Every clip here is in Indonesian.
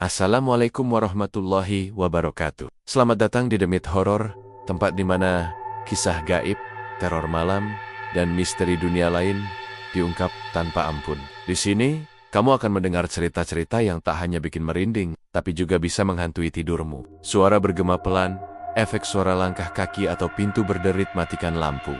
Assalamualaikum warahmatullahi wabarakatuh. Selamat datang di Demit Horor, tempat di mana kisah gaib, teror malam, dan misteri dunia lain diungkap tanpa ampun. Di sini, kamu akan mendengar cerita-cerita yang tak hanya bikin merinding, tapi juga bisa menghantui tidurmu. Suara bergema pelan, efek suara langkah kaki atau pintu berderit, matikan lampu.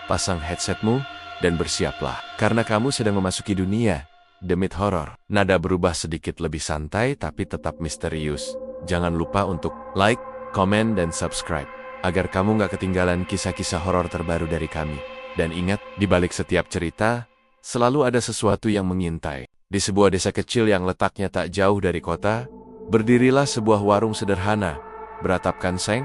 Pasang headsetmu dan bersiaplah, karena kamu sedang memasuki dunia Demit Horor. Nada berubah sedikit lebih santai tapi tetap misterius. Jangan lupa untuk like, komen, dan subscribe agar kamu gak ketinggalan kisah-kisah horor terbaru dari kami. Dan ingat, di balik setiap cerita, selalu ada sesuatu yang mengintai. Di sebuah desa kecil yang letaknya tak jauh dari kota, berdirilah sebuah warung sederhana, beratapkan seng,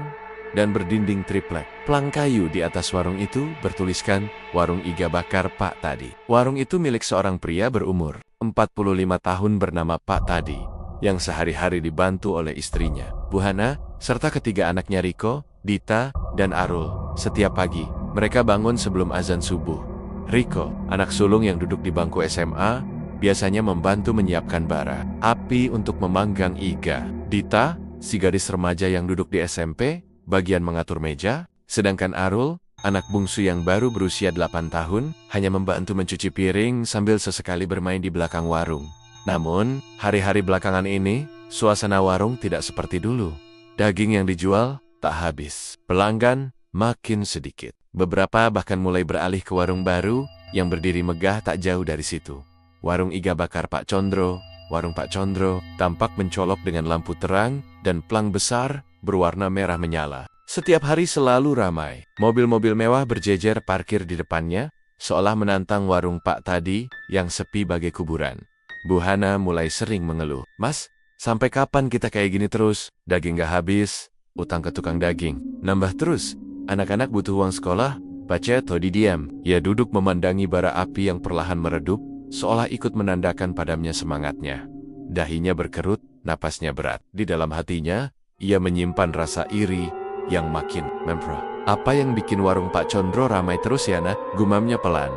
dan berdinding triplek. Plang kayu di atas warung itu bertuliskan, Warung Iga Bakar Pak Tadi. Warung itu milik seorang pria berumur 45 tahun bernama Pak Tadi, yang sehari-hari dibantu oleh istrinya, Buhana, serta ketiga anaknya Riko, Dita, dan Arul. Setiap pagi, mereka bangun sebelum azan subuh. Riko, anak sulung yang duduk di bangku SMA, biasanya membantu menyiapkan bara api untuk memanggang iga. Dita, si gadis remaja yang duduk di SMP, bagian mengatur meja, sedangkan Arul, anak bungsu yang baru berusia 8 tahun, hanya membantu mencuci piring sambil sesekali bermain di belakang warung. Namun, hari-hari belakangan ini, suasana warung tidak seperti dulu. Daging yang dijual tak habis. Pelanggan makin sedikit. Beberapa bahkan mulai beralih ke warung baru yang berdiri megah tak jauh dari situ. Warung Iga Bakar Pak Condro. Warung Pak Condro tampak mencolok dengan lampu terang dan plang besar berwarna merah menyala. Setiap hari selalu ramai. Mobil-mobil mewah berjejer parkir di depannya, seolah menantang warung Pak Tadi yang sepi bagai kuburan. Buhana mulai sering mengeluh. Mas, sampai kapan kita kayak gini terus? Daging gak habis, utang ke tukang daging nambah terus. Anak-anak butuh uang sekolah. Baca Todi diam. Ia duduk memandangi bara api yang perlahan meredup, seolah ikut menandakan padamnya semangatnya. Dahinya berkerut, napasnya berat. Di dalam hatinya, ia menyimpan rasa iri yang makin memperah. Apa yang bikin warung Pak Condro ramai terus ya, nak? Gumamnya pelan.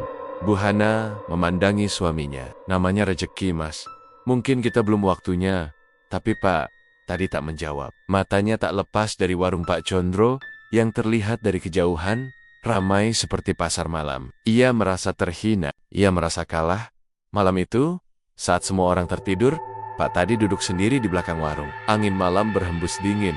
Buhana memandangi suaminya. Namanya rezeki, Mas. Mungkin kita belum waktunya. Tapi Pak Tadi tak menjawab. Matanya tak lepas dari warung Pak Condro yang terlihat dari kejauhan, ramai seperti pasar malam. Ia merasa terhina. Ia merasa kalah. Malam itu, saat semua orang tertidur, Pak Tadi duduk sendiri di belakang warung. Angin malam berhembus dingin,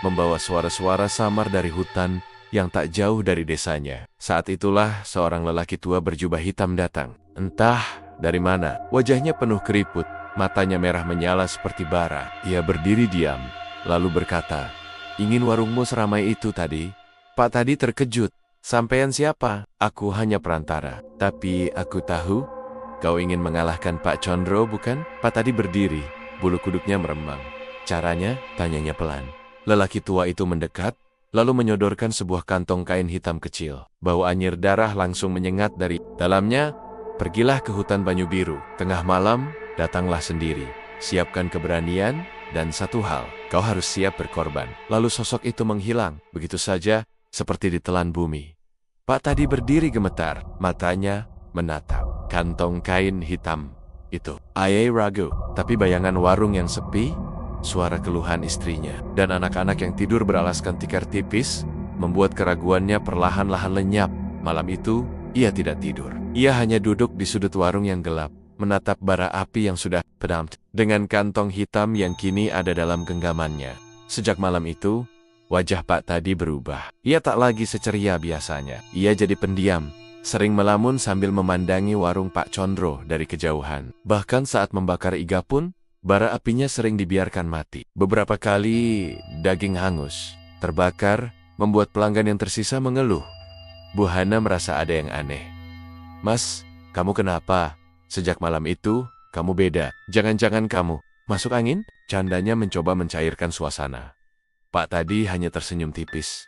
membawa suara-suara samar dari hutan yang tak jauh dari desanya. Saat itulah seorang lelaki tua berjubah hitam datang. Entah dari mana, wajahnya penuh keriput, matanya merah menyala seperti bara. Ia berdiri diam, lalu berkata, "Ingin warungmu seramai itu tadi?" Pak Tadi terkejut. "Sampean siapa?" "Aku hanya perantara. Tapi aku tahu kau ingin mengalahkan Pak Condro, bukan?" Pak Tadi berdiri, bulu kuduknya meremang. "Caranya?" tanyanya pelan. Lelaki tua itu mendekat, lalu menyodorkan sebuah kantong kain hitam kecil. Bau anyir darah langsung menyengat dari dalamnya. "Pergilah ke hutan Banyu Biru. Tengah malam, datanglah sendiri. Siapkan keberanian, dan satu hal, kau harus siap berkorban." Lalu sosok itu menghilang, begitu saja, seperti ditelan bumi. Pak Tadi berdiri gemetar, matanya menatap kantong kain hitam itu. Ayah ragu, tapi bayangan warung yang sepi, suara keluhan istrinya, dan anak-anak yang tidur beralaskan tikar tipis, membuat keraguannya perlahan-lahan lenyap. Malam itu, ia tidak tidur. Ia hanya duduk di sudut warung yang gelap, menatap bara api yang sudah padam, dengan kantong hitam yang kini ada dalam genggamannya. Sejak malam itu, wajah Pak Tadi berubah. Ia tak lagi seceria biasanya. Ia jadi pendiam, sering melamun sambil memandangi warung Pak Condro dari kejauhan. Bahkan saat membakar iga pun, bara apinya sering dibiarkan mati. Beberapa kali daging hangus, terbakar, membuat pelanggan yang tersisa mengeluh. Buhana merasa ada yang aneh. "Mas, kamu kenapa? Sejak malam itu, kamu beda. Jangan-jangan kamu masuk angin?" Candanya mencoba mencairkan suasana. Pak Tadi hanya tersenyum tipis.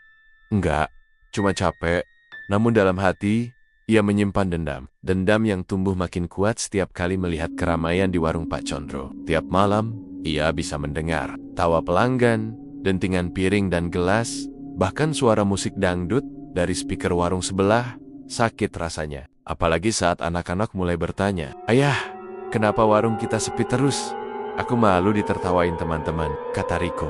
"Enggak, cuma capek." Namun dalam hati, ia menyimpan dendam. Dendam yang tumbuh makin kuat setiap kali melihat keramaian di warung Pak Condro. Tiap malam, ia bisa mendengar tawa pelanggan, dentingan piring dan gelas, bahkan suara musik dangdut dari speaker warung sebelah. Sakit rasanya. Apalagi saat anak-anak mulai bertanya, "Ayah, kenapa warung kita sepi terus? Aku malu ditertawain teman-teman, kata Riko.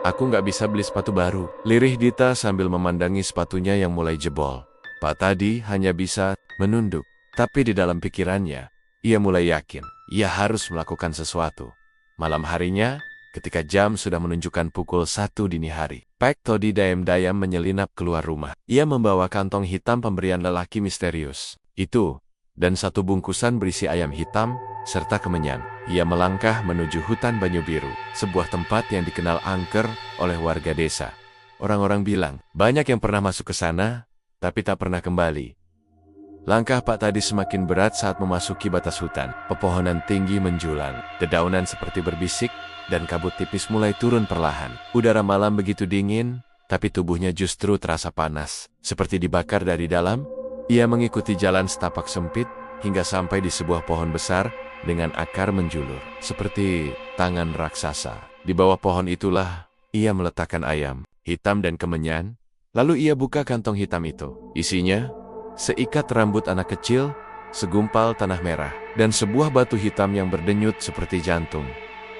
Aku nggak bisa beli sepatu baru, lirih Dita sambil memandangi sepatunya yang mulai jebol. Pak Tadi hanya bisa menunduk, tapi di dalam pikirannya, ia mulai yakin, ia harus melakukan sesuatu. Malam harinya, ketika jam sudah menunjukkan pukul 1 dini hari, Pak Todi dayam-dayam menyelinap keluar rumah. Ia membawa kantong hitam pemberian lelaki misterius itu, dan satu bungkusan berisi ayam hitam, serta kemenyan. Ia melangkah menuju hutan Banyu Biru, sebuah tempat yang dikenal angker oleh warga desa. Orang-orang bilang, banyak yang pernah masuk ke sana, tapi tak pernah kembali. Langkah Pak Tadi semakin berat saat memasuki batas hutan. Pepohonan tinggi menjulang, dedaunan seperti berbisik, dan kabut tipis mulai turun perlahan. Udara malam begitu dingin, tapi tubuhnya justru terasa panas. Seperti dibakar dari dalam, ia mengikuti jalan setapak sempit, hingga sampai di sebuah pohon besar, dengan akar menjulur, seperti tangan raksasa. Di bawah pohon itulah, ia meletakkan ayam, hitam dan kemenyan, lalu ia buka kantong hitam itu. Isinya, seikat rambut anak kecil, segumpal tanah merah, dan sebuah batu hitam yang berdenyut seperti jantung.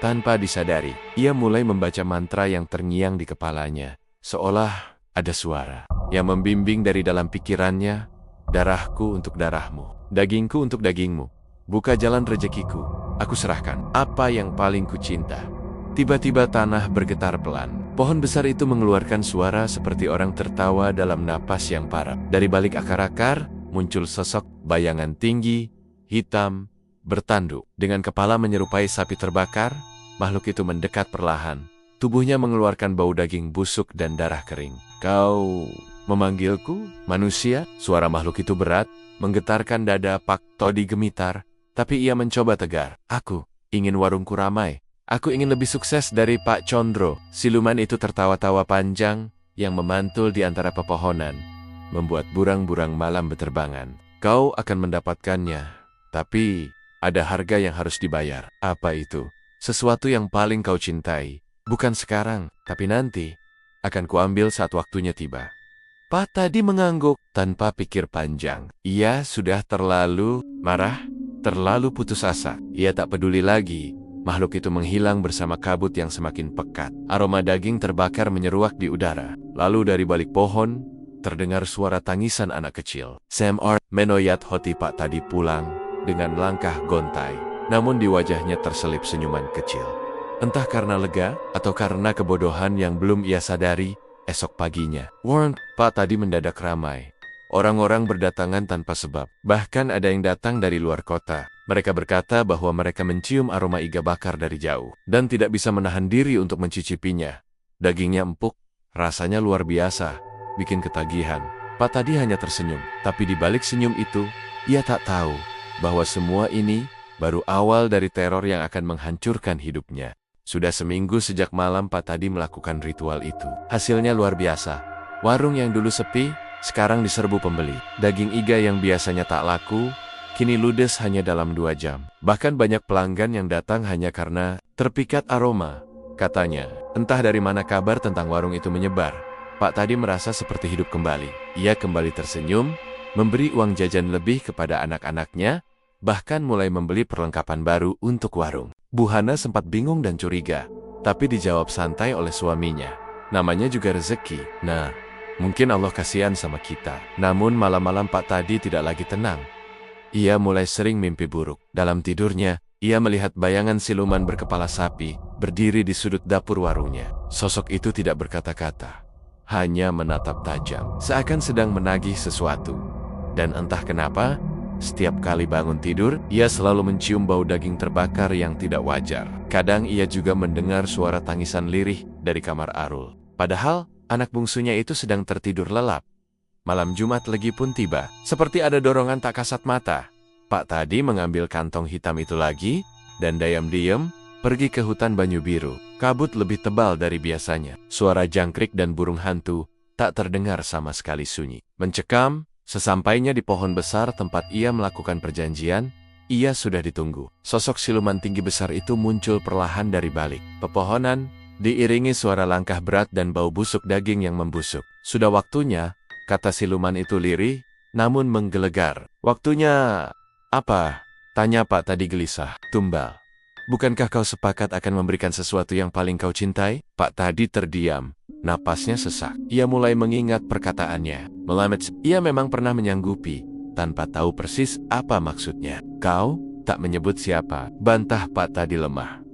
Tanpa disadari, ia mulai membaca mantra yang terngiang di kepalanya, seolah ada suara yang membimbing dari dalam pikirannya, darahku untuk darahmu, dagingku untuk dagingmu. Buka jalan rezekiku, aku serahkan apa yang paling kucinta. Tiba-tiba tanah bergetar pelan. Pohon besar itu mengeluarkan suara seperti orang tertawa dalam napas yang parah. Dari balik akar-akar, muncul sosok bayangan tinggi, hitam, bertanduk. Dengan kepala menyerupai sapi terbakar, makhluk itu mendekat perlahan. Tubuhnya mengeluarkan bau daging busuk dan darah kering. Kau memanggilku, manusia? Suara makhluk itu berat, menggetarkan dada Pak Todi gemitar. Tapi ia mencoba tegar. Aku ingin warungku ramai. Aku ingin lebih sukses dari Pak Condro. Siluman itu tertawa-tawa panjang yang memantul di antara pepohonan, membuat burang-burang malam berterbangan. Kau akan mendapatkannya, tapi ada harga yang harus dibayar. Apa itu? Sesuatu yang paling kau cintai. Bukan sekarang, tapi nanti. Akan kuambil saat waktunya tiba. Pak Tadi mengangguk tanpa pikir panjang. Ia sudah terlalu marah, terlalu putus asa. Ia tak peduli lagi. Makhluk itu menghilang bersama kabut yang semakin pekat. Aroma daging terbakar menyeruak di udara. Lalu dari balik pohon, terdengar suara tangisan anak kecil. Sam R. Menoyat hoti Pak Tadi pulang dengan langkah gontai. Namun di wajahnya terselip senyuman kecil. Entah karena lega atau karena kebodohan yang belum ia sadari, esok paginya, Pak Tadi mendadak ramai. Orang-orang berdatangan tanpa sebab. Bahkan ada yang datang dari luar kota. Mereka berkata bahwa mereka mencium aroma iga bakar dari jauh, dan tidak bisa menahan diri untuk mencicipinya. Dagingnya empuk, rasanya luar biasa, bikin ketagihan. Pak Tadi hanya tersenyum, tapi di balik senyum itu, ia tak tahu bahwa semua ini baru awal dari teror yang akan menghancurkan hidupnya. Sudah seminggu sejak malam Pak Tadi melakukan ritual itu. Hasilnya luar biasa. Warung yang dulu sepi, sekarang diserbu pembeli. Daging iga yang biasanya tak laku, kini ludes hanya dalam 2 jam. Bahkan banyak pelanggan yang datang hanya karena terpikat aroma. Katanya, entah dari mana kabar tentang warung itu menyebar. Pak Tadi merasa seperti hidup kembali. Ia kembali tersenyum, memberi uang jajan lebih kepada anak-anaknya, bahkan mulai membeli perlengkapan baru untuk warung. Bu Hana sempat bingung dan curiga, tapi dijawab santai oleh suaminya. Namanya juga rezeki. Nah, mungkin Allah kasihan sama kita. Namun malam-malam Pak Tadi tidak lagi tenang. Ia mulai sering mimpi buruk. Dalam tidurnya, ia melihat bayangan siluman berkepala sapi berdiri di sudut dapur warungnya. Sosok itu tidak berkata-kata, hanya menatap tajam, seakan sedang menagih sesuatu. Dan entah kenapa, setiap kali bangun tidur, ia selalu mencium bau daging terbakar yang tidak wajar. Kadang ia juga mendengar suara tangisan lirih dari kamar Arul. Padahal, anak bungsunya itu sedang tertidur lelap. Malam Jumat Legi pun tiba. Seperti ada dorongan tak kasat mata, Pak Tadi mengambil kantong hitam itu lagi, dan diam-diam pergi ke hutan Banyu Biru. Kabut lebih tebal dari biasanya. Suara jangkrik dan burung hantu tak terdengar sama sekali, sunyi. Mencekam, sesampainya di pohon besar tempat ia melakukan perjanjian, ia sudah ditunggu. Sosok siluman tinggi besar itu muncul perlahan dari balik pepohonan, diiringi suara langkah berat dan bau busuk daging yang membusuk. Sudah waktunya, kata siluman itu lirih, namun menggelegar. Waktunya apa? Tanya Pak Tadi gelisah. Tumbal. Bukankah kau sepakat akan memberikan sesuatu yang paling kau cintai? Pak tadi terdiam. Napasnya sesak. Ia mulai mengingat perkataannya. Melamed, ia memang pernah menyanggupi, tanpa tahu persis apa maksudnya. Kau tak menyebut siapa, bantah Pak tadi lemah.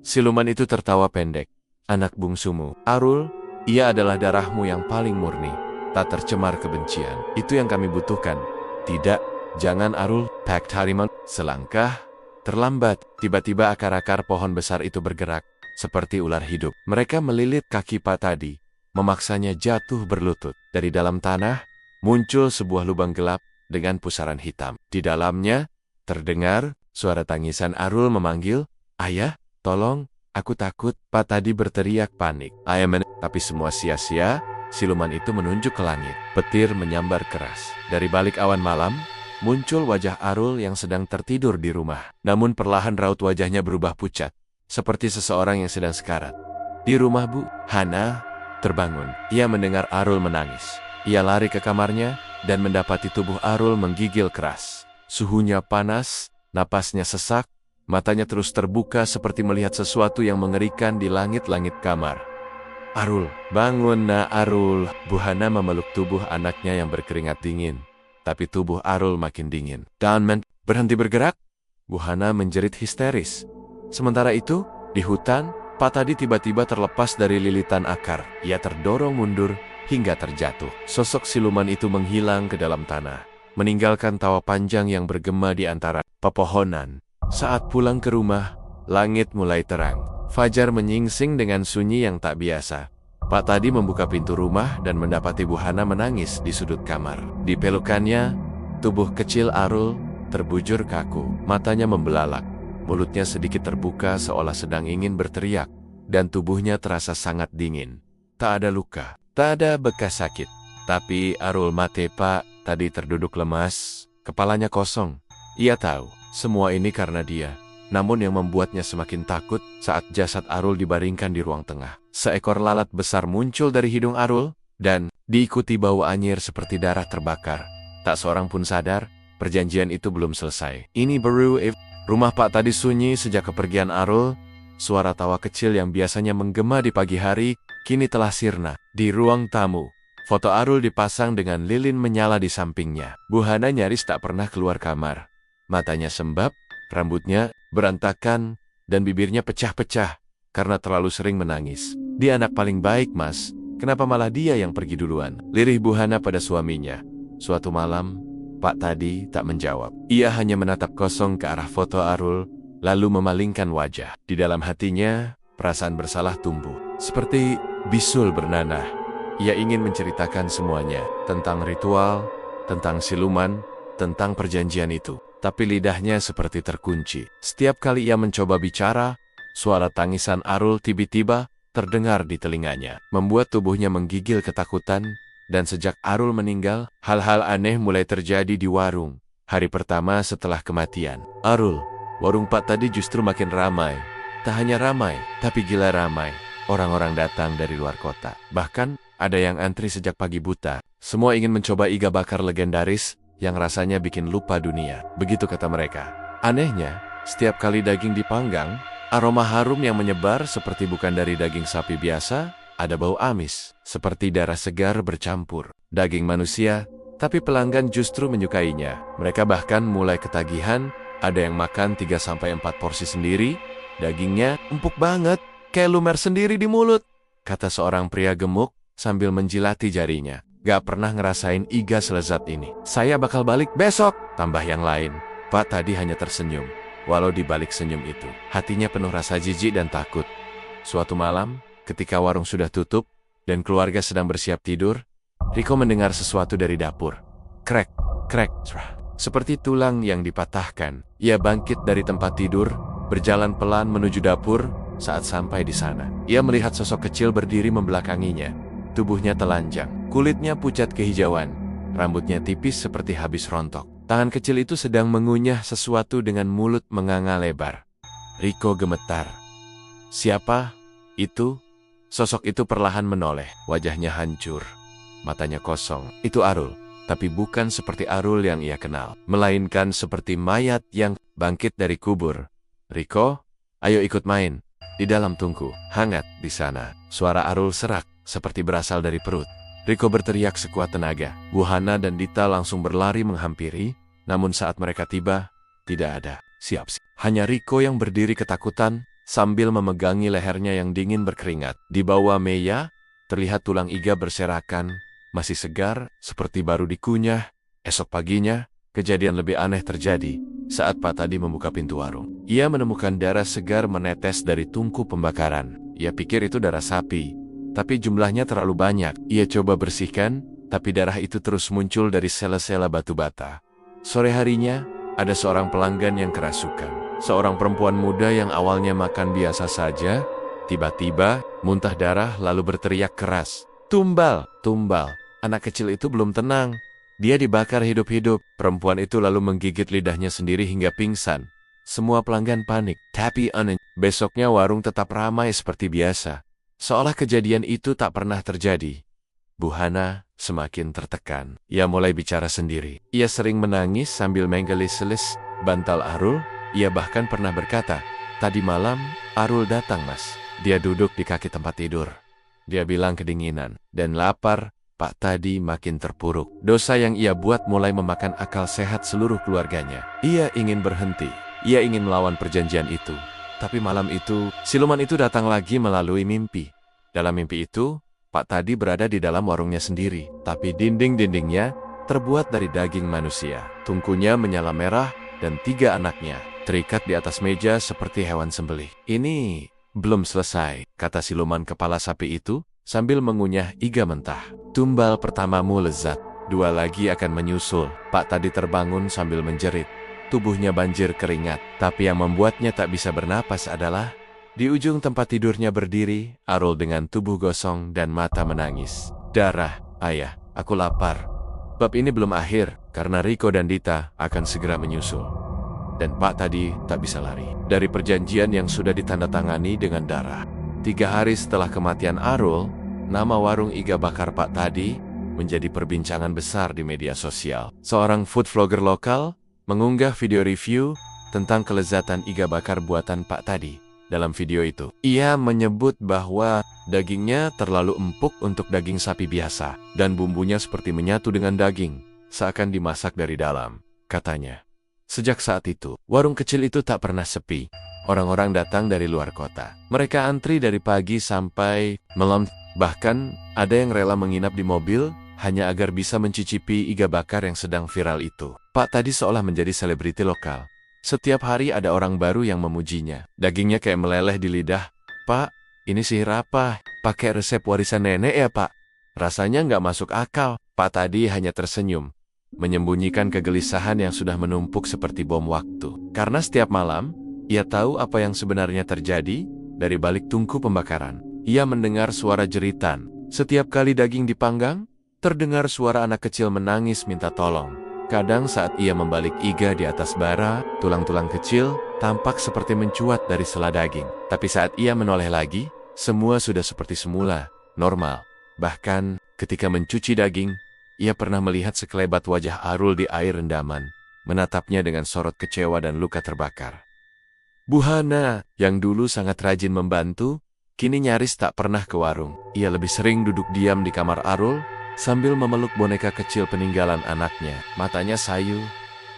Siluman itu tertawa pendek. Anak bungsumu, Arul, ia adalah darahmu yang paling murni. Tak tercemar kebencian. Itu yang kami butuhkan. Tidak, jangan Arul, Pak Harimau. Selangkah terlambat, tiba-tiba akar-akar pohon besar itu bergerak, seperti ular hidup. Mereka melilit kaki Pak tadi, memaksanya jatuh berlutut. Dari dalam tanah, muncul sebuah lubang gelap dengan pusaran hitam. Di dalamnya, terdengar suara tangisan Arul memanggil, "Ayah, tolong, aku takut." Pak tadi berteriak panik. Tapi semua sia-sia. Siluman itu menunjuk ke langit. Petir menyambar keras. Dari balik awan malam, muncul wajah Arul yang sedang tertidur di rumah. Namun perlahan raut wajahnya berubah pucat, seperti seseorang yang sedang sekarat. Di rumah Bu, Hana terbangun. Ia mendengar Arul menangis. Ia lari ke kamarnya dan mendapati tubuh Arul menggigil keras. Suhunya panas, napasnya sesak, matanya terus terbuka seperti melihat sesuatu yang mengerikan di langit-langit kamar. "Arul, bangun nak Arul." Bu Hana memeluk tubuh anaknya yang berkeringat dingin. Tapi tubuh Arul makin dingin. "Dan berhenti bergerak?" Bu Hana menjerit histeris. Sementara itu, di hutan, Pak tadi tiba-tiba terlepas dari lilitan akar. Ia terdorong mundur hingga terjatuh. Sosok siluman itu menghilang ke dalam tanah, meninggalkan tawa panjang yang bergema di antara pepohonan. Saat pulang ke rumah, langit mulai terang. Fajar menyingsing dengan sunyi yang tak biasa. Pak tadi membuka pintu rumah dan mendapati Bu Hana menangis di sudut kamar. Di pelukannya, tubuh kecil Arul terbujur kaku. Matanya membelalak. Mulutnya sedikit terbuka seolah sedang ingin berteriak. Dan tubuhnya terasa sangat dingin. Tak ada luka, tak ada bekas sakit. Tapi Arul mate Pak tadi terduduk lemas, kepalanya kosong. Ia tahu, semua ini karena dia. Namun yang membuatnya semakin takut saat jasad Arul dibaringkan di ruang tengah. Seekor lalat besar muncul dari hidung Arul, dan diikuti bau anyir seperti darah terbakar. Tak seorang pun sadar, perjanjian itu belum selesai. Ini baru rumah Pak tadi sunyi sejak kepergian Arul. Suara tawa kecil yang biasanya menggema di pagi hari, kini telah sirna. Di ruang tamu, foto Arul dipasang dengan lilin menyala di sampingnya. Bu Hana nyaris tak pernah keluar kamar. Matanya sembab, rambutnya berantakan, dan bibirnya pecah-pecah karena terlalu sering menangis. "Dia anak paling baik, Mas. Kenapa malah dia yang pergi duluan?" Lirih Bu Hana pada suaminya. Suatu malam, Pak tadi tak menjawab. Ia hanya menatap kosong ke arah foto Arul, lalu memalingkan wajah. Di dalam hatinya, perasaan bersalah tumbuh. Seperti bisul bernanah. Ia ingin menceritakan semuanya, tentang ritual, tentang siluman, tentang perjanjian itu. Tapi lidahnya seperti terkunci. Setiap kali ia mencoba bicara, suara tangisan Arul tiba-tiba terdengar di telinganya, membuat tubuhnya menggigil ketakutan. Dan sejak Arul meninggal, hal-hal aneh mulai terjadi di warung. Hari pertama setelah kematian Arul, warung Pak tadi justru makin ramai. Tak hanya ramai, tapi gila ramai. Orang-orang datang dari luar kota. Bahkan ada yang antri sejak pagi buta. Semua ingin mencoba iga bakar legendaris yang rasanya bikin lupa dunia. Begitu kata mereka. Anehnya, setiap kali daging dipanggang, aroma harum yang menyebar seperti bukan dari daging sapi biasa, ada bau amis, seperti darah segar bercampur. Daging manusia, tapi pelanggan justru menyukainya. Mereka bahkan mulai ketagihan, ada yang makan 3-4 porsi sendiri, dagingnya empuk banget, kayak lumer sendiri di mulut, kata seorang pria gemuk sambil menjilati jarinya. Gak pernah ngerasain iga selezat ini. "Saya bakal balik besok," tambah yang lain. Pak tadi hanya tersenyum. Walau di balik senyum itu, hatinya penuh rasa jijik dan takut. Suatu malam, ketika warung sudah tutup dan keluarga sedang bersiap tidur, Riko mendengar sesuatu dari dapur. Krek, krek, seperti tulang yang dipatahkan. Ia bangkit dari tempat tidur, berjalan pelan menuju dapur. Saat sampai di sana, ia melihat sosok kecil berdiri membelakanginya. Tubuhnya telanjang, kulitnya pucat kehijauan, rambutnya tipis seperti habis rontok. Tangan kecil itu sedang mengunyah sesuatu dengan mulut menganga lebar. Riko gemetar. "Siapa itu?" Sosok itu perlahan menoleh, wajahnya hancur, matanya kosong. Itu Arul, tapi bukan seperti Arul yang ia kenal, melainkan seperti mayat yang bangkit dari kubur. "Riko, Ayo ikut main. Di dalam tungku, hangat di sana. Suara Arul serak, seperti berasal dari perut. Riko berteriak sekuat tenaga. Buhana dan Dita langsung berlari menghampiri, namun saat mereka tiba, tidak ada. Siap. Hanya Riko yang berdiri ketakutan, sambil memegangi lehernya yang dingin berkeringat. Di bawah meja, terlihat tulang iga berserakan, masih segar, seperti baru dikunyah. Esok paginya, kejadian lebih aneh terjadi saat Pak Tadi membuka pintu warung. Ia menemukan darah segar menetes dari tungku pembakaran. Ia pikir itu darah sapi, tapi jumlahnya terlalu banyak. Ia coba bersihkan, tapi darah itu terus muncul dari sela-sela batu bata. Sore harinya, ada seorang pelanggan yang kerasukan. Seorang perempuan muda yang awalnya makan biasa saja, tiba-tiba muntah darah lalu berteriak keras. Tumbal, tumbal. Anak kecil itu belum tenang. Dia dibakar hidup-hidup. Perempuan itu lalu menggigit lidahnya sendiri hingga pingsan. Semua pelanggan panik. Tapi besoknya warung tetap ramai seperti biasa. Seolah kejadian itu tak pernah terjadi. Buhana semakin tertekan. Ia mulai bicara sendiri. Ia sering menangis sambil menggelis-gelis bantal Arul. Ia bahkan pernah berkata, "Tadi malam Arul datang, Mas. Dia duduk di kaki tempat tidur. Dia bilang kedinginan dan lapar." Pak Tadi makin terpuruk. Dosa yang ia buat mulai memakan akal sehat seluruh keluarganya. Ia ingin berhenti. Ia ingin melawan perjanjian itu. Tapi malam itu, siluman itu datang lagi melalui mimpi. Dalam mimpi itu, Pak Tadi berada di dalam warungnya sendiri. Tapi dinding-dindingnya terbuat dari daging manusia. Tungkunya menyala merah dan 3 anaknya terikat di atas meja seperti hewan sembelih. Ini belum selesai, kata siluman kepala sapi itu sambil mengunyah iga mentah. Tumbal pertamamu lezat, 2 lagi akan menyusul. Pak Tadi terbangun sambil menjerit. Tubuhnya banjir keringat, tapi yang membuatnya tak bisa bernapas adalah di ujung tempat tidurnya berdiri Arul dengan tubuh gosong dan mata menangis. Darah, ayah, aku lapar. Bab ini belum akhir, karena Riko dan Dita akan segera menyusul. Dan Pak Tadi tak bisa lari dari perjanjian yang sudah ditandatangani dengan darah. 3 hari setelah kematian Arul, nama warung iga bakar Pak Tadi menjadi perbincangan besar di media sosial. Seorang food vlogger lokal mengunggah video review tentang kelezatan iga bakar buatan Pak Tadi. Dalam video itu, ia menyebut bahwa dagingnya terlalu empuk untuk daging sapi biasa, dan bumbunya seperti menyatu dengan daging, seakan dimasak dari dalam, katanya. Sejak saat itu, warung kecil itu tak pernah sepi. Orang-orang datang dari luar kota. Mereka antri dari pagi sampai malam. Bahkan, ada yang rela menginap di mobil hanya agar bisa mencicipi iga bakar yang sedang viral itu. Pak Tadi seolah menjadi selebriti lokal. Setiap hari ada orang baru yang memujinya. Dagingnya kayak meleleh di lidah. Pak, ini sihir apa? Pakai resep warisan nenek ya, Pak? Rasanya nggak masuk akal. Pak Tadi hanya tersenyum, menyembunyikan kegelisahan yang sudah menumpuk seperti bom waktu. Karena setiap malam, ia tahu apa yang sebenarnya terjadi dari balik tungku pembakaran. Ia mendengar suara jeritan. Setiap kali daging dipanggang, terdengar suara anak kecil menangis minta tolong. Kadang saat ia membalik iga di atas bara, tulang-tulang kecil tampak seperti mencuat dari sela daging. Tapi saat ia menoleh lagi, semua sudah seperti semula, normal. Bahkan, ketika mencuci daging, ia pernah melihat sekelebat wajah Arul di air rendaman, menatapnya dengan sorot kecewa dan luka terbakar. Buhana, yang dulu sangat rajin membantu, kini nyaris tak pernah ke warung. Ia lebih sering duduk diam di kamar Arul, sambil memeluk boneka kecil peninggalan anaknya. Matanya sayu,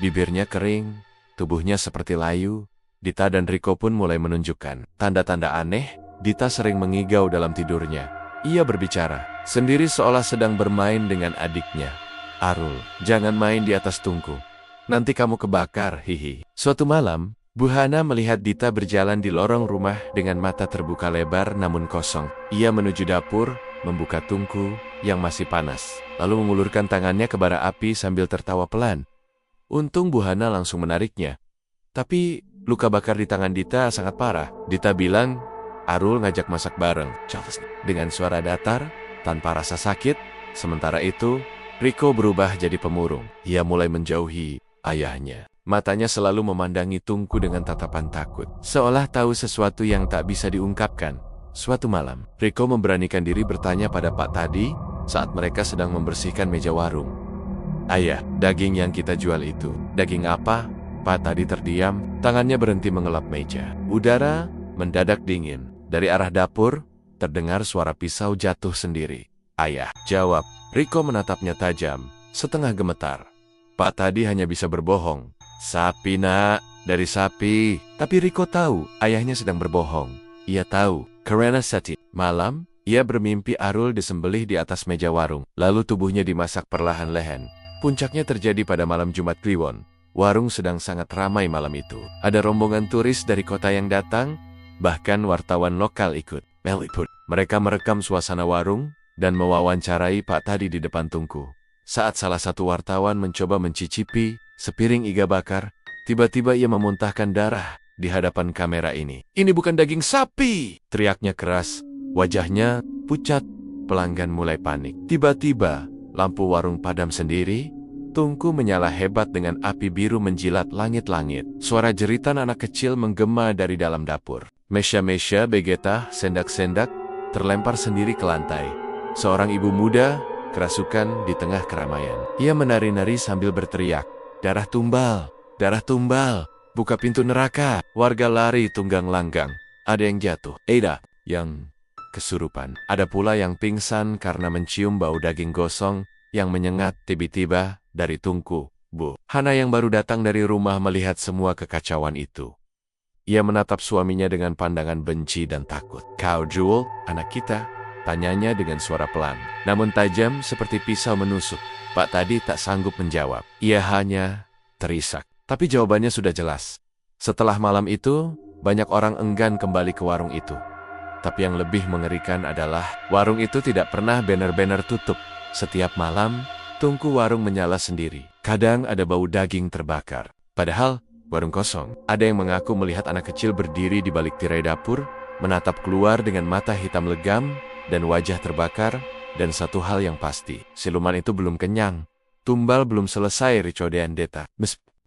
bibirnya kering, tubuhnya seperti layu. Dita dan Riko pun mulai menunjukkan tanda-tanda aneh. Dita sering mengigau dalam tidurnya. Ia berbicara, sendiri seolah sedang bermain dengan adiknya. Arul, jangan main di atas tungku. Nanti kamu kebakar, hihi. Suatu malam, Buhana melihat Dita berjalan di lorong rumah dengan mata terbuka lebar namun kosong. Ia menuju dapur, membuka tungku yang masih panas, lalu mengulurkan tangannya ke bara api sambil tertawa pelan. Untung Buhana langsung menariknya. Tapi luka bakar di tangan Dita sangat parah. Dita bilang, Arul ngajak masak bareng, dengan suara datar, tanpa rasa sakit. Sementara itu, Riko berubah jadi pemurung. Ia mulai menjauhi ayahnya. Matanya selalu memandangi tungku dengan tatapan takut, seolah tahu sesuatu yang tak bisa diungkapkan. Suatu malam, Riko memberanikan diri bertanya pada Pak Tadi saat mereka sedang membersihkan meja warung. Ayah, daging yang kita jual itu, daging apa? Pak Tadi terdiam, tangannya berhenti mengelap meja. Udara mendadak dingin. Dari arah dapur, terdengar suara pisau jatuh sendiri. "Ayah," jawab. Riko menatapnya tajam, setengah gemetar. "Pak tadi hanya bisa berbohong." "Sapi, Nak, dari sapi." Tapi Riko tahu ayahnya sedang berbohong. Ia tahu, karena setiap malam, ia bermimpi Arul disembelih di atas meja warung, lalu tubuhnya dimasak perlahan-lahan. Puncaknya terjadi pada malam Jumat Kliwon. Warung sedang sangat ramai malam itu. Ada rombongan turis dari kota yang datang, bahkan wartawan lokal ikut meliput. Mereka merekam suasana warung dan mewawancarai Pak Tadi di depan tungku. Saat salah satu wartawan mencoba mencicipi sepiring iga bakar, tiba-tiba ia memuntahkan darah di hadapan kamera ini. "Ini bukan daging sapi!" teriaknya keras. Wajahnya pucat, pelanggan mulai panik. Tiba-tiba, lampu warung padam sendiri, tungku menyala hebat dengan api biru menjilat langit-langit. Suara jeritan anak kecil menggema dari dalam dapur. Mesya-mesya, begeta, sendak-sendak, terlempar sendiri ke lantai. Seorang ibu muda, kerasukan di tengah keramaian. Ia menari-nari sambil berteriak, "Darah tumbal! Darah tumbal! Buka pintu neraka!" Warga lari tunggang langgang. Ada yang jatuh. Ada yang kesurupan. Ada pula yang pingsan karena mencium bau daging gosong yang menyengat tiba-tiba dari tungku. Bu Hana yang baru datang dari rumah melihat semua kekacauan itu. Ia menatap suaminya dengan pandangan benci dan takut. "Kau, Jewel, anak kita?" tanyanya dengan suara pelan, namun tajam seperti pisau menusuk. Pak Tadi tak sanggup menjawab. Ia hanya terisak. Tapi jawabannya sudah jelas. Setelah malam itu, banyak orang enggan kembali ke warung itu. Tapi yang lebih mengerikan adalah, warung itu tidak pernah banner-banner tutup. Setiap malam, tungku warung menyala sendiri. Kadang ada bau daging terbakar. Padahal, warung kosong. Ada yang mengaku melihat anak kecil berdiri di balik tirai dapur, menatap keluar dengan mata hitam legam dan wajah terbakar, dan satu hal yang pasti, siluman itu belum kenyang. Tumbal belum selesai ricodean deta.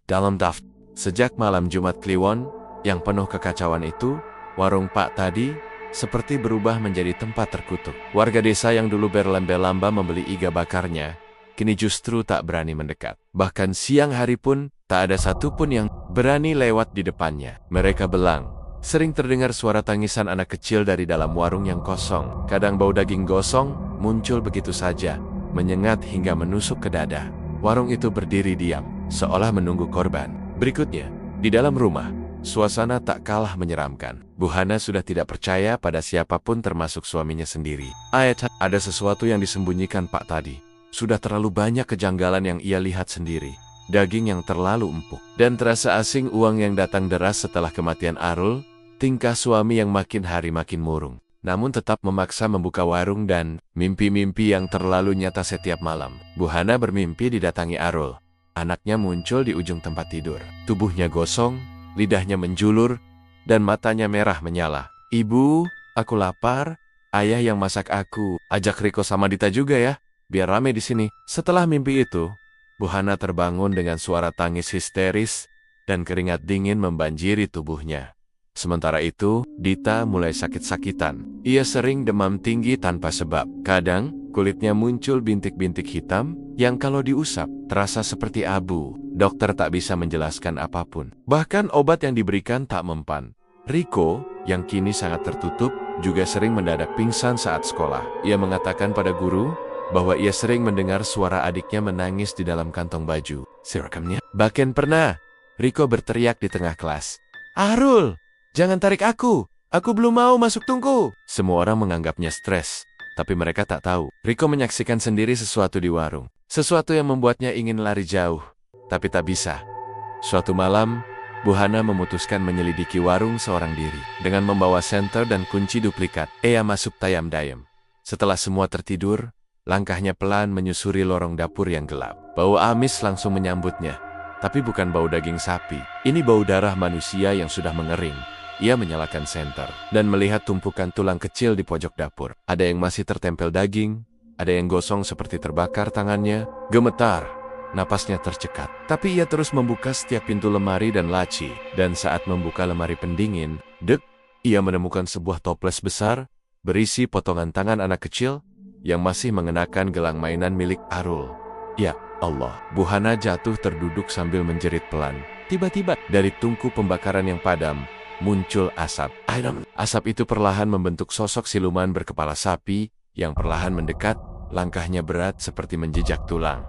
Dalam daftar. Sejak malam Jumat Kliwon, yang penuh kekacauan itu, warung Pak Tadi seperti berubah menjadi tempat terkutuk. Warga desa yang dulu berlamba-lamba membeli iga bakarnya, kini justru tak berani mendekat. Bahkan siang hari pun, tak ada satupun yang berani lewat di depannya. Mereka belang. Sering terdengar suara tangisan anak kecil dari dalam warung yang kosong. Kadang bau daging gosong muncul begitu saja, menyengat hingga menusuk ke dada. Warung itu berdiri diam, seolah menunggu korban. Berikutnya, di dalam rumah, suasana tak kalah menyeramkan. Bu Hana sudah tidak percaya pada siapapun termasuk suaminya sendiri. Ada sesuatu yang disembunyikan Pak Tadi. Sudah terlalu banyak kejanggalan yang ia lihat sendiri. Daging yang terlalu empuk. Dan terasa asing uang yang datang deras setelah kematian Arul, tingkah suami yang makin hari makin murung. Namun tetap memaksa membuka warung dan mimpi-mimpi yang terlalu nyata setiap malam. Bu Hana bermimpi didatangi Arul. Anaknya muncul di ujung tempat tidur. Tubuhnya gosong, lidahnya menjulur, dan matanya merah menyala. "Ibu, aku lapar. Ayah yang masak aku. Ajak Riko sama Dita juga ya, biar rame di sini." Setelah mimpi itu, Bu Hana terbangun dengan suara tangis histeris dan keringat dingin membanjiri tubuhnya. Sementara itu, Dita mulai sakit-sakitan. Ia sering demam tinggi tanpa sebab. Kadang, kulitnya muncul bintik-bintik hitam yang kalau diusap, terasa seperti abu. Dokter tak bisa menjelaskan apapun. Bahkan obat yang diberikan tak mempan. Riko, yang kini sangat tertutup, juga sering mendadak pingsan saat sekolah. Ia mengatakan pada guru bahwa ia sering mendengar suara adiknya menangis di dalam kantong baju. Sirekamnya. Bahkan pernah, Riko berteriak di tengah kelas, "Arul! Jangan tarik aku belum mau masuk tungku." Semua orang menganggapnya stres, tapi mereka tak tahu. Riko menyaksikan sendiri sesuatu di warung. Sesuatu yang membuatnya ingin lari jauh, tapi tak bisa. Suatu malam, Bu Hana memutuskan menyelidiki warung seorang diri. Dengan membawa senter dan kunci duplikat, ia masuk tayam-dayam. Setelah semua tertidur, langkahnya pelan menyusuri lorong dapur yang gelap. Bau amis langsung menyambutnya. Tapi bukan bau daging sapi. Ini bau darah manusia yang sudah mengering. Ia menyalakan senter dan melihat tumpukan tulang kecil di pojok dapur. Ada yang masih tertempel daging, ada yang gosong seperti terbakar tangannya. Gemetar, napasnya tercekat. Tapi ia terus membuka setiap pintu lemari dan laci. Dan saat membuka lemari pendingin, ia menemukan sebuah toples besar berisi potongan tangan anak kecil yang masih mengenakan gelang mainan milik Arul. Ya Allah, Bu Hana jatuh terduduk sambil menjerit pelan. Tiba-tiba, dari tungku pembakaran yang padam, muncul asap. Asap itu perlahan membentuk sosok siluman berkepala sapi yang perlahan mendekat, langkahnya berat seperti menjejak tulang.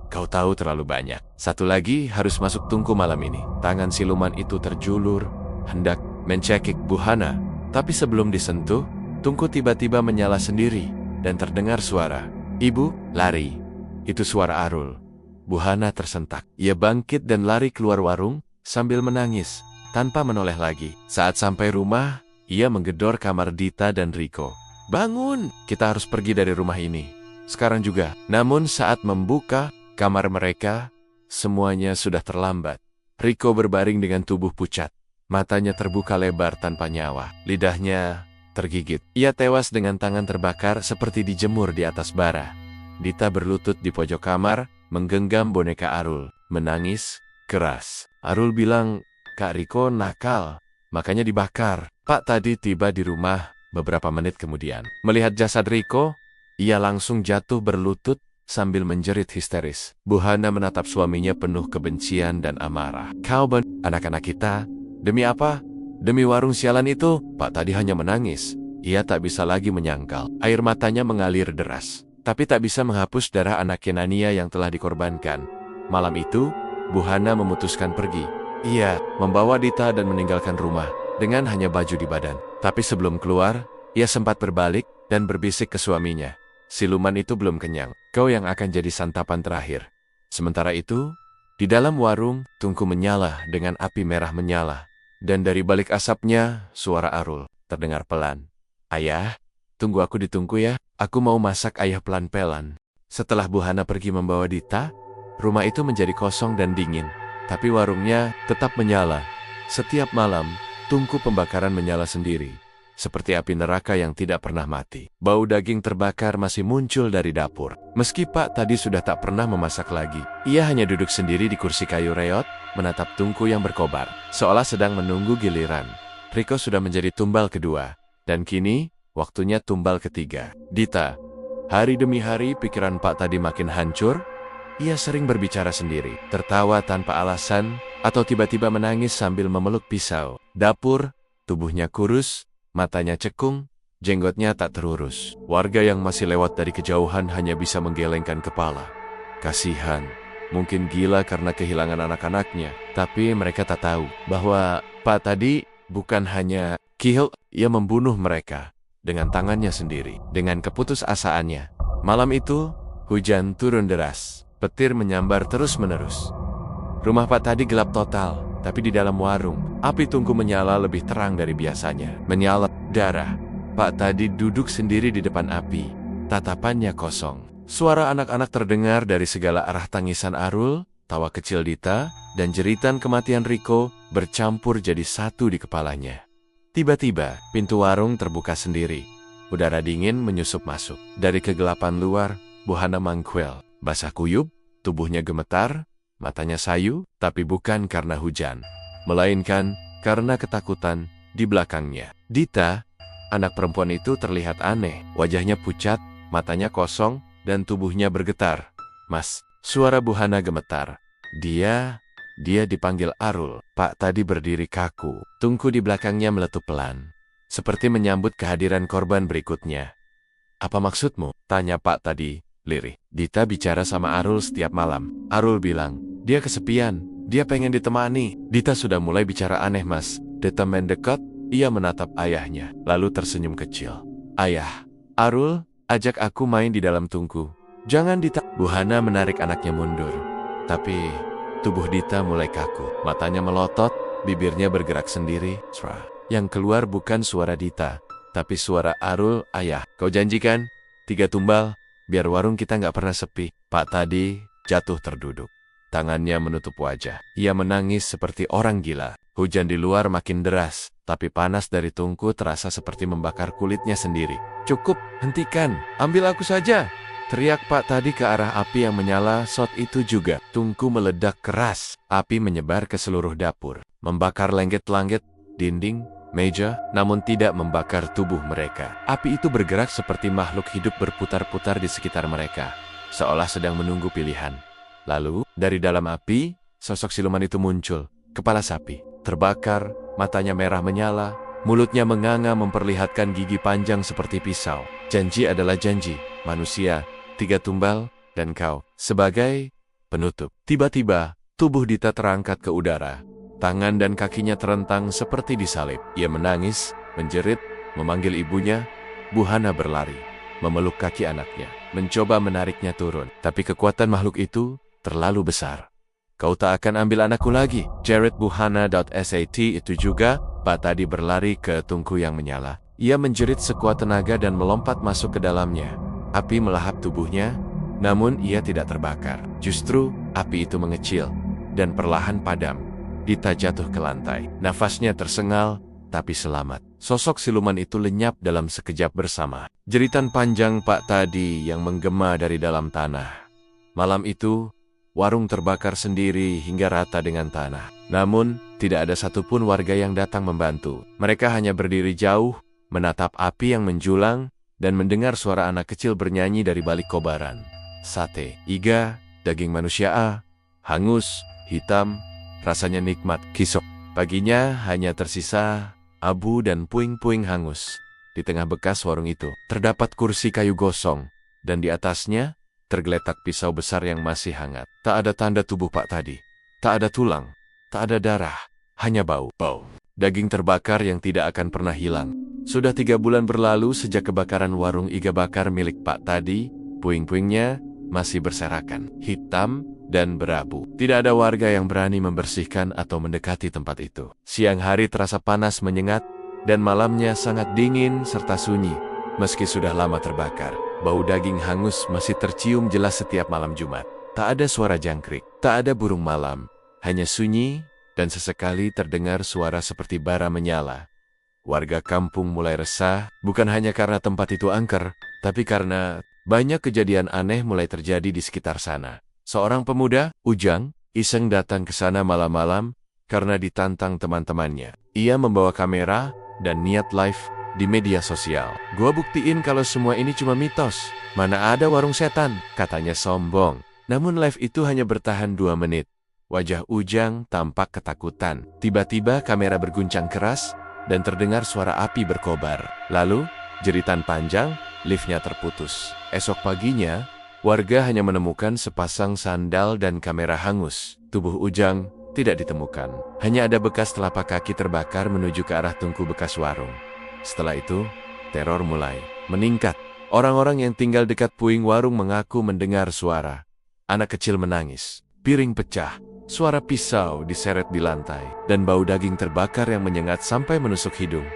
Kau tahu terlalu banyak. Satu lagi harus masuk tungku malam ini. Tangan siluman itu terjulur, hendak mencekik Buhana. Tapi sebelum disentuh, tungku tiba-tiba menyala sendiri dan terdengar suara. Ibu, lari. Itu suara Arul. Buhana tersentak. Ia bangkit dan lari keluar warung sambil menangis, tanpa menoleh lagi. Saat sampai rumah, ia menggedor kamar Dita dan Riko. Bangun, kita harus pergi dari rumah ini. Sekarang juga. Namun saat membuka kamar mereka, semuanya sudah terlambat. Riko berbaring dengan tubuh pucat. Matanya terbuka lebar tanpa nyawa. Lidahnya tergigit. Ia tewas dengan tangan terbakar seperti dijemur di atas bara. Dita berlutut di pojok kamar, menggenggam boneka Arul, menangis keras. Arul bilang, Kak Riko nakal, makanya dibakar. Pak tadi tiba di rumah beberapa menit kemudian. Melihat jasad Riko, ia langsung jatuh berlutut sambil menjerit histeris. Buhana menatap suaminya penuh kebencian dan amarah. Kau anak-anak kita, demi apa? Demi warung sialan itu, Pak tadi hanya menangis. Ia tak bisa lagi menyangkal. Air matanya mengalir deras, tapi tak bisa menghapus darah anak Kenania yang telah dikorbankan. Malam itu, Buhana memutuskan pergi. Ia membawa Dita dan meninggalkan rumah dengan hanya baju di badan. Tapi sebelum keluar, ia sempat berbalik dan berbisik ke suaminya. Siluman itu belum kenyang. Kau yang akan jadi santapan terakhir. Sementara itu, di dalam warung, tungku menyala dengan api merah menyala. Dan dari balik asapnya, suara Arul terdengar pelan. Ayah, tunggu aku di tungku ya. Aku mau masak ayah pelan-pelan. Setelah Buhana pergi membawa Dita, rumah itu menjadi kosong dan dingin. Tapi warungnya tetap menyala. Setiap malam, tungku pembakaran menyala sendiri. Seperti api neraka yang tidak pernah mati. Bau daging terbakar masih muncul dari dapur. Meski Pak tadi sudah tak pernah memasak lagi, ia hanya duduk sendiri di kursi kayu reot, menatap tungku yang berkobar, seolah sedang menunggu giliran. Riko sudah menjadi tumbal kedua, dan kini waktunya tumbal ketiga. Dita, hari demi hari pikiran Pak tadi makin hancur. Ia sering berbicara sendiri, tertawa tanpa alasan, atau tiba-tiba menangis sambil memeluk pisau. Dapur, tubuhnya kurus, matanya cekung, jenggotnya tak terurus. Warga yang masih lewat dari kejauhan hanya bisa menggelengkan kepala. Kasihan, mungkin gila karena kehilangan anak-anaknya. Tapi mereka tak tahu bahwa Pak tadi bukan hanya kihil, ia membunuh mereka dengan tangannya sendiri. Dengan keputusasaannya. Malam itu, hujan turun deras. Petir menyambar terus-menerus. Rumah Pak tadi gelap total, tapi di dalam warung, api tungku menyala lebih terang dari biasanya. Menyala darah. Pak tadi duduk sendiri di depan api, tatapannya kosong. Suara anak-anak terdengar dari segala arah. Tangisan Arul, tawa kecil Dita, dan jeritan kematian Riko bercampur jadi satu di kepalanya. Tiba-tiba, pintu warung terbuka sendiri. Udara dingin menyusup masuk. Dari kegelapan luar, Buhana mangkwel. Basah kuyup, tubuhnya gemetar, matanya sayu, tapi bukan karena hujan, melainkan karena ketakutan di belakangnya. Dita, anak perempuan itu terlihat aneh. Wajahnya pucat, matanya kosong, dan tubuhnya bergetar. Mas, suara Buhana gemetar. Dia dipanggil Arul. Pak tadi berdiri kaku. Tungku di belakangnya meletup pelan, seperti menyambut kehadiran korban berikutnya. Apa maksudmu? Tanya Pak tadi. Lirih. Dita bicara sama Arul setiap malam. Arul bilang, dia kesepian, dia pengen ditemani. Dita sudah mulai bicara aneh, Mas. Dita mendekat, ia menatap ayahnya, lalu tersenyum kecil. Ayah, Arul, ajak aku main di dalam tungku. Jangan Dita. Buhana menarik anaknya mundur. Tapi, tubuh Dita mulai kaku. Matanya melotot, bibirnya bergerak sendiri. Yang keluar bukan suara Dita, tapi suara Arul. Ayah, kau janjikan 3 tumbal, biar warung kita nggak pernah sepi. Pak tadi jatuh terduduk. Tangannya menutup wajah. Ia menangis seperti orang gila. Hujan di luar makin deras, tapi panas dari tungku terasa seperti membakar kulitnya sendiri. Cukup, hentikan, ambil aku saja. Teriak Pak tadi ke arah api yang menyala. Saat itu juga, tungku meledak keras. Api menyebar ke seluruh dapur, membakar langit-langit, dinding, meja, namun tidak membakar tubuh mereka. Api itu bergerak seperti makhluk hidup berputar-putar di sekitar mereka, seolah sedang menunggu pilihan. Lalu, dari dalam api, sosok siluman itu muncul. Kepala sapi, terbakar, matanya merah menyala, mulutnya menganga memperlihatkan gigi panjang seperti pisau. Janji adalah janji, manusia, 3 tumbal, dan kau, sebagai penutup. Tiba-tiba, tubuh Dita terangkat ke udara. Tangan dan kakinya terentang seperti disalib. Ia menangis, menjerit, memanggil ibunya. Buhana berlari, memeluk kaki anaknya, mencoba menariknya turun. Tapi kekuatan makhluk itu terlalu besar. Kau tak akan ambil anakku lagi. Jared Buhana.sat itu juga, Pak Tadi berlari ke tungku yang menyala. Ia menjerit sekuat tenaga dan melompat masuk ke dalamnya. Api melahap tubuhnya, namun ia tidak terbakar. Justru, api itu mengecil dan perlahan padam. Dita jatuh ke lantai. Nafasnya tersengal, tapi selamat. Sosok siluman itu lenyap dalam sekejap bersama. Jeritan panjang Pak Tadi yang menggema dari dalam tanah. Malam itu, warung terbakar sendiri hingga rata dengan tanah. Namun, tidak ada satupun warga yang datang membantu. Mereka hanya berdiri jauh, menatap api yang menjulang, dan mendengar suara anak kecil bernyanyi dari balik kobaran. Sate, iga, daging manusia hangus, hitam, rasanya nikmat. Kisok. Paginya hanya tersisa abu dan puing-puing hangus. Di tengah bekas warung itu, terdapat kursi kayu gosong, dan di atasnya, tergeletak pisau besar yang masih hangat. Tak ada tanda tubuh Pak Tadi. Tak ada tulang, tak ada darah, hanya bau. Daging terbakar yang tidak akan pernah hilang. Sudah 3 bulan berlalu sejak kebakaran warung iga bakar milik Pak Tadi. Puing-puingnya masih berserakan, hitam, dan berabu. Tidak ada warga yang berani membersihkan atau mendekati tempat itu. Siang hari terasa panas menyengat, dan malamnya sangat dingin serta sunyi. Meski sudah lama terbakar, bau daging hangus masih tercium jelas setiap malam Jumat. Tak ada suara jangkrik, tak ada burung malam, hanya sunyi, dan sesekali terdengar suara seperti bara menyala. Warga kampung mulai resah, bukan hanya karena tempat itu angker, tapi karena banyak kejadian aneh mulai terjadi di sekitar sana. Seorang pemuda, Ujang, iseng datang ke sana malam-malam karena ditantang teman-temannya. Ia membawa kamera dan niat live di media sosial. Gua buktiin kalau semua ini cuma mitos. Mana ada warung setan, katanya sombong. Namun live itu hanya bertahan 2 menit. Wajah Ujang tampak ketakutan. Tiba-tiba kamera berguncang keras dan terdengar suara api berkobar. Lalu, jeritan panjang, liftnya terputus. Esok paginya, warga hanya menemukan sepasang sandal dan kamera hangus. Tubuh Ujang tidak ditemukan. Hanya ada bekas telapak kaki terbakar menuju ke arah tungku bekas warung. Setelah itu, teror mulai meningkat. Orang-orang yang tinggal dekat puing warung mengaku mendengar suara. Anak kecil menangis, piring pecah, suara pisau diseret di lantai, dan bau daging terbakar yang menyengat sampai menusuk hidung.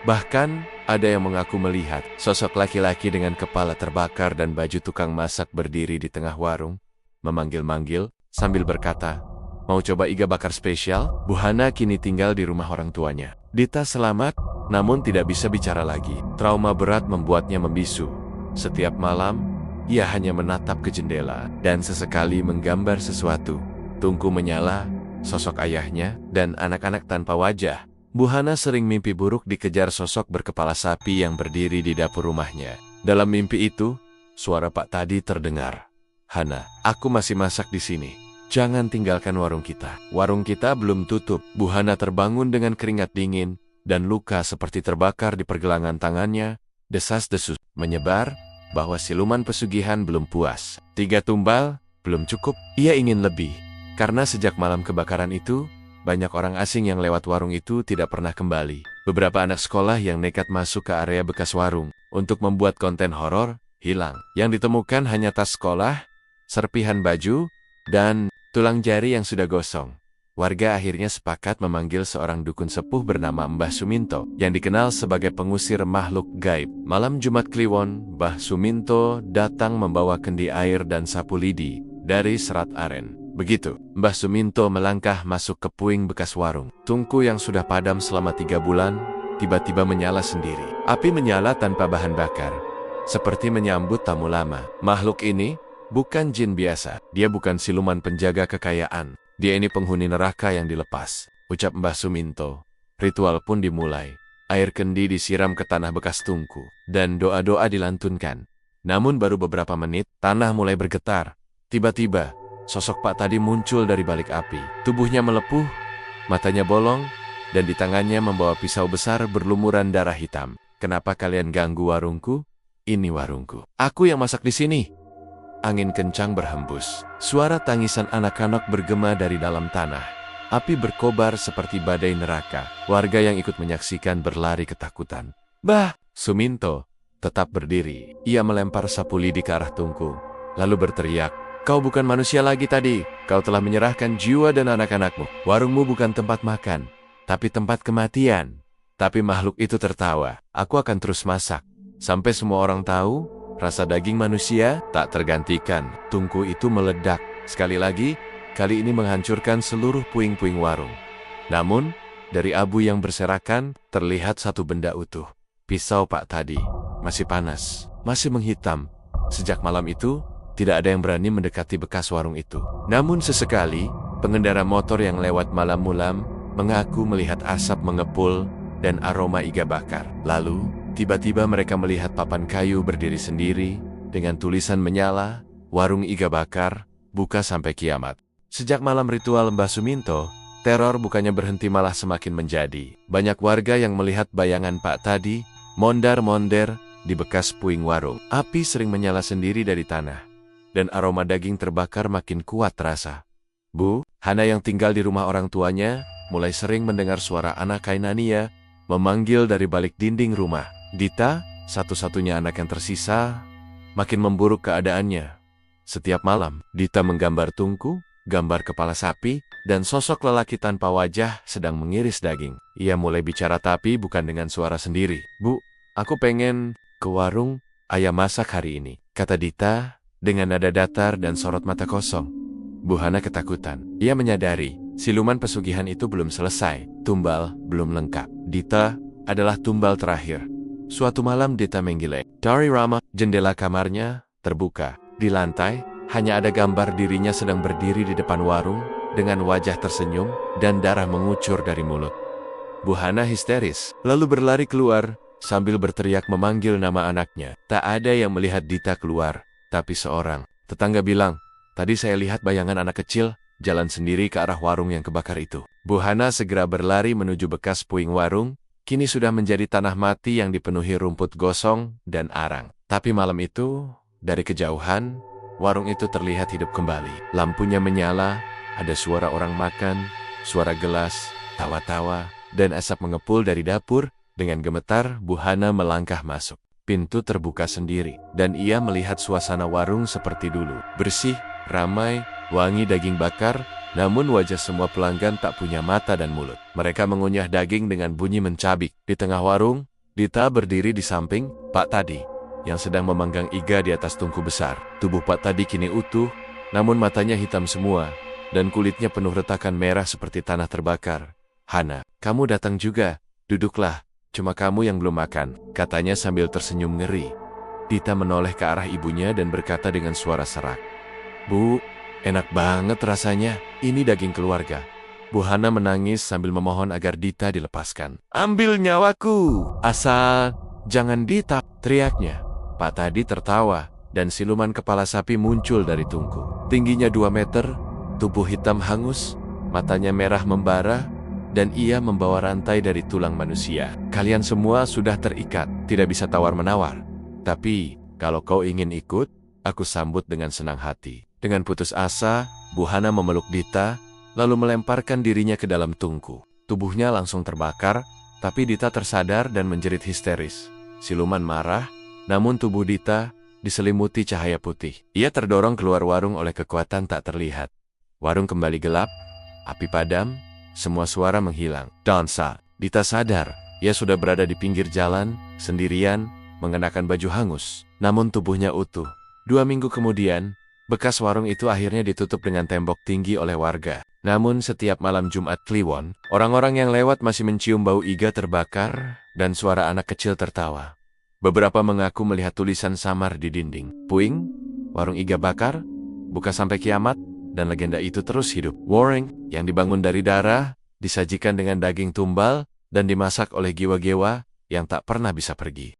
Bahkan, ada yang mengaku melihat sosok laki-laki dengan kepala terbakar dan baju tukang masak berdiri di tengah warung, memanggil-manggil sambil berkata, "Mau coba iga bakar spesial?" Buhana kini tinggal di rumah orang tuanya. Dita selamat, namun tidak bisa bicara lagi. Trauma berat membuatnya membisu. Setiap malam, ia hanya menatap ke jendela dan sesekali menggambar sesuatu. Tungku menyala, sosok ayahnya, dan anak-anak tanpa wajah. Buhana sering mimpi buruk dikejar sosok berkepala sapi yang berdiri di dapur rumahnya. Dalam mimpi itu, suara Pak Tadi terdengar. "Hana, aku masih masak di sini. Jangan tinggalkan warung kita." Warung kita belum tutup. Buhana terbangun dengan keringat dingin dan luka seperti terbakar di pergelangan tangannya. Desas-desus menyebar bahwa siluman pesugihan belum puas. 3 tumbal belum cukup. Ia ingin lebih. Karena sejak malam kebakaran itu, banyak orang asing yang lewat warung itu tidak pernah kembali. Beberapa anak sekolah yang nekat masuk ke area bekas warung untuk membuat konten horor hilang. Yang ditemukan hanya tas sekolah, serpihan baju, dan tulang jari yang sudah gosong. Warga akhirnya sepakat memanggil seorang dukun sepuh bernama Mbah Suminto, yang dikenal sebagai pengusir makhluk gaib. Malam Jumat Kliwon, Mbah Suminto datang membawa kendi air dan sapu lidi dari Serat Aren. Begitu, Mbah Suminto melangkah masuk ke puing bekas warung. Tungku yang sudah padam selama 3 bulan, tiba-tiba menyala sendiri. Api menyala tanpa bahan bakar, seperti menyambut tamu lama. Makhluk ini bukan jin biasa. Dia bukan siluman penjaga kekayaan. Dia ini penghuni neraka yang dilepas, ucap Mbah Suminto. Ritual pun dimulai. Air kendi disiram ke tanah bekas tungku, dan doa-doa dilantunkan. Namun baru beberapa menit, tanah mulai bergetar. Tiba-tiba, sosok Pak Tadi muncul dari balik api. Tubuhnya melepuh, matanya bolong, dan di tangannya membawa pisau besar berlumuran darah hitam. "Kenapa kalian ganggu warungku? Ini warungku. Aku yang masak di sini." Angin kencang berhembus. Suara tangisan anak-anak bergema dari dalam tanah. Api berkobar seperti badai neraka. Warga yang ikut menyaksikan berlari ketakutan. "Bah!" Suminto tetap berdiri. Ia melempar sapu lidi ke arah Tungku, lalu berteriak, "Kau bukan manusia lagi tadi. Kau telah menyerahkan jiwa dan anak-anakmu. Warungmu bukan tempat makan, tapi tempat kematian." Tapi makhluk itu tertawa. "Aku akan terus masak, sampai semua orang tahu rasa daging manusia tak tergantikan." Tungku itu meledak. Sekali lagi, kali ini menghancurkan seluruh puing-puing warung. Namun, dari abu yang berserakan, terlihat satu benda utuh. Pisau Pak Tadi. Masih panas, masih menghitam. Sejak malam itu, tidak ada yang berani mendekati bekas warung itu. Namun sesekali, pengendara motor yang lewat malam-malam mengaku melihat asap mengepul dan aroma iga bakar. Lalu, tiba-tiba mereka melihat papan kayu berdiri sendiri dengan tulisan menyala, "Warung Iga Bakar, buka sampai kiamat." Sejak malam ritual Mbah Suminto, teror bukannya berhenti malah semakin menjadi. Banyak warga yang melihat bayangan Pak Tadi mondar-mondir di bekas puing warung. Api sering menyala sendiri dari tanah, dan aroma daging terbakar makin kuat terasa. Bu Hana yang tinggal di rumah orang tuanya mulai sering mendengar suara anak Kainania memanggil dari balik dinding rumah. Dita, satu-satunya anak yang tersisa, makin memburuk keadaannya. Setiap malam, Dita menggambar Tungku, gambar kepala sapi, dan sosok lelaki tanpa wajah sedang mengiris daging. Ia mulai bicara tapi bukan dengan suara sendiri. "Bu, aku pengen ke warung, ayah masak hari ini," kata Dita dengan nada datar dan sorot mata kosong. Bu Hana ketakutan. Ia menyadari siluman pesugihan itu belum selesai, tumbal belum lengkap. Dita adalah tumbal terakhir. Suatu malam Dita menggilai. Dari Rama, jendela kamarnya terbuka. Di lantai, hanya ada gambar dirinya sedang berdiri di depan warung, dengan wajah tersenyum dan darah mengucur dari mulut. Bu Hana histeris, lalu berlari keluar, sambil berteriak memanggil nama anaknya. Tak ada yang melihat Dita keluar, tapi seorang tetangga bilang, "Tadi saya lihat bayangan anak kecil, jalan sendiri ke arah warung yang kebakar itu." Bu Hana segera berlari menuju bekas puing warung, kini sudah menjadi tanah mati yang dipenuhi rumput gosong dan arang. Tapi malam itu, dari kejauhan, warung itu terlihat hidup kembali. Lampunya menyala, ada suara orang makan, suara gelas, tawa-tawa, dan asap mengepul dari dapur. Dengan gemetar, Bu Hana melangkah masuk. Pintu terbuka sendiri, dan ia melihat suasana warung seperti dulu. Bersih, ramai, wangi daging bakar, namun wajah semua pelanggan tak punya mata dan mulut. Mereka mengunyah daging dengan bunyi mencabik. Di tengah warung, Dita berdiri di samping Pak Tadi, yang sedang memanggang iga di atas tungku besar. Tubuh Pak Tadi kini utuh, namun matanya hitam semua, dan kulitnya penuh retakan merah seperti tanah terbakar. "Hana, kamu datang juga. Duduklah, cuma kamu yang belum makan," katanya sambil tersenyum ngeri. Dita menoleh ke arah ibunya dan berkata dengan suara serak, "Bu, enak banget rasanya. Ini daging keluarga." Bu Hana menangis sambil memohon agar Dita dilepaskan. "Ambil nyawaku, asal jangan Dita," teriaknya. Pak Tadi tertawa, dan siluman kepala sapi muncul dari tungku. Tingginya 2 meter, tubuh hitam hangus, matanya merah membara, dan ia membawa rantai dari tulang manusia. "Kalian semua sudah terikat, tidak bisa tawar-menawar. Tapi, kalau kau ingin ikut, aku sambut dengan senang hati." Dengan putus asa, Bu Hana memeluk Dita, lalu melemparkan dirinya ke dalam tungku. Tubuhnya langsung terbakar, tapi Dita tersadar dan menjerit histeris. Siluman marah, namun tubuh Dita diselimuti cahaya putih. Ia terdorong keluar warung oleh kekuatan tak terlihat. Warung kembali gelap, api padam, semua suara menghilang. Dansa, Dita sadar, ia sudah berada di pinggir jalan, sendirian, mengenakan baju hangus. Namun tubuhnya utuh. 2 minggu kemudian, bekas warung itu akhirnya ditutup dengan tembok tinggi oleh warga. Namun setiap malam Jumat Kliwon, orang-orang yang lewat masih mencium bau iga terbakar dan suara anak kecil tertawa. Beberapa mengaku melihat tulisan samar di dinding. "Puing, warung iga bakar, buka sampai kiamat," dan legenda itu terus hidup. Warung yang dibangun dari darah, disajikan dengan daging tumbal, dan dimasak oleh jiwa-jiwa yang tak pernah bisa pergi.